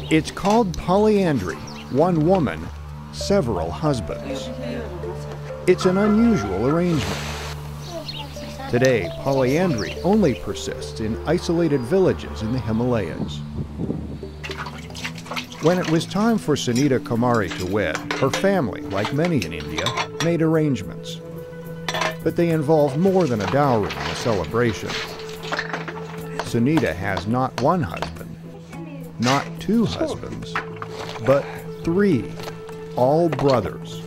It's called polyandry, one woman, several husbands. It's an unusual arrangement. Today, polyandry only persists in isolated villages in the Himalayas. When it was time for Sunita Kumari to wed, her family, like many in India, made arrangements. But they involved more than a dowry and a celebration. Sunita has not one husband, not two husbands, but three, all brothers.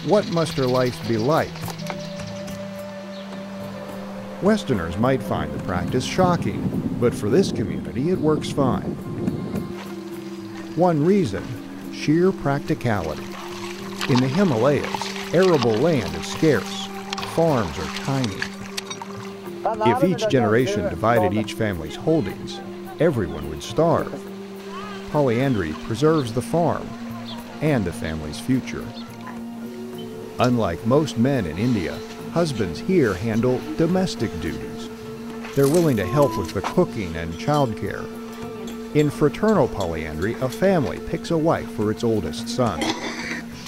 What must her life be like? Westerners might find the practice shocking, but for this community it works fine. One reason, sheer practicality. In the Himalayas, arable land is scarce, farms are tiny. If each generation divided each family's holdings, everyone would starve. Polyandry preserves the farm and the family's future. Unlike most men in India, husbands here handle domestic duties. They're willing to help with the cooking and childcare. In fraternal polyandry, a family picks a wife for its oldest son.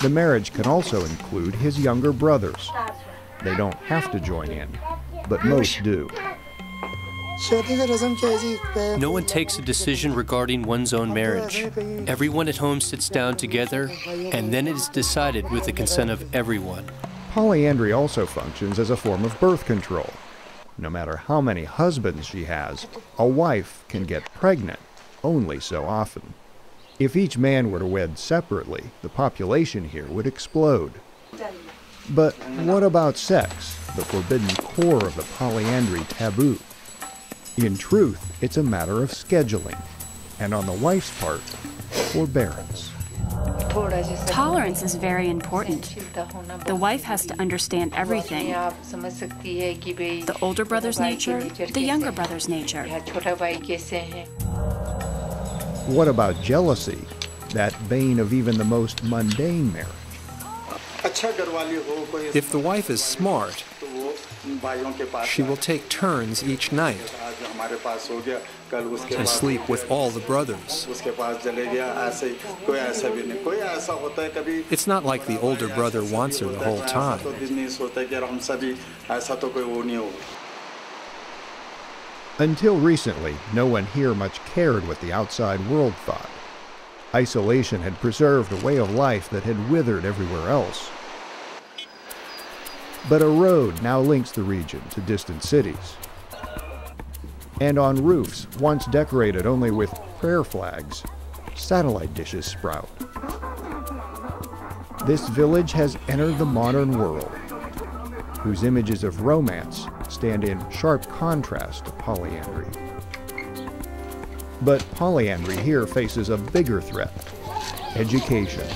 The marriage can also include his younger brothers. They don't have to join in, but most do. No one takes a decision regarding one's own marriage. Everyone at home sits down together, and then it is decided with the consent of everyone. Polyandry also functions as a form of birth control. No matter how many husbands she has, a wife can get pregnant only so often. If each man were to wed separately, the population here would explode. But what about sex, the forbidden core of the polyandry taboo? In truth, it's a matter of scheduling, and on the wife's part, forbearance. Tolerance is very important. The wife has to understand everything. The older brother's nature, the younger brother's nature. What about jealousy, that bane of even the most mundane marriage? If the wife is smart, she will take turns each night and sleep with all the brothers. It's not like the older brother wants her the whole time. Until recently, no one here much cared what the outside world thought. Isolation had preserved a way of life that had withered everywhere else. But a road now links the region to distant cities. And on roofs, once decorated only with prayer flags, satellite dishes sprout. This village has entered the modern world, whose images of romance stand in sharp contrast to polyandry. But polyandry here faces a bigger threat: education.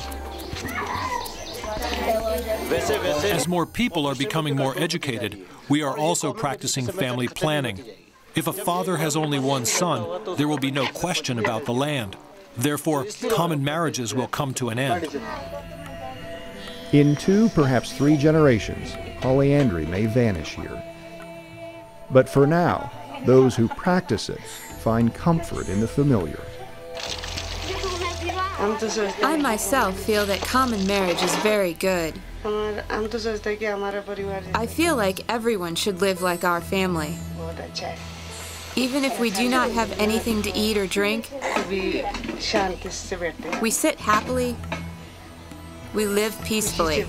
As more people are becoming more educated, we are also practicing family planning. If a father has only one son, there will be no question about the land. Therefore, common marriages will come to an end. In 2, perhaps 3 generations, polyandry may vanish here. But for now, those who practice it find comfort in the familiar. I myself feel that common marriage is very good. I feel like everyone should live like our family. Even if we do not have anything to eat or drink, we sit happily, we live peacefully.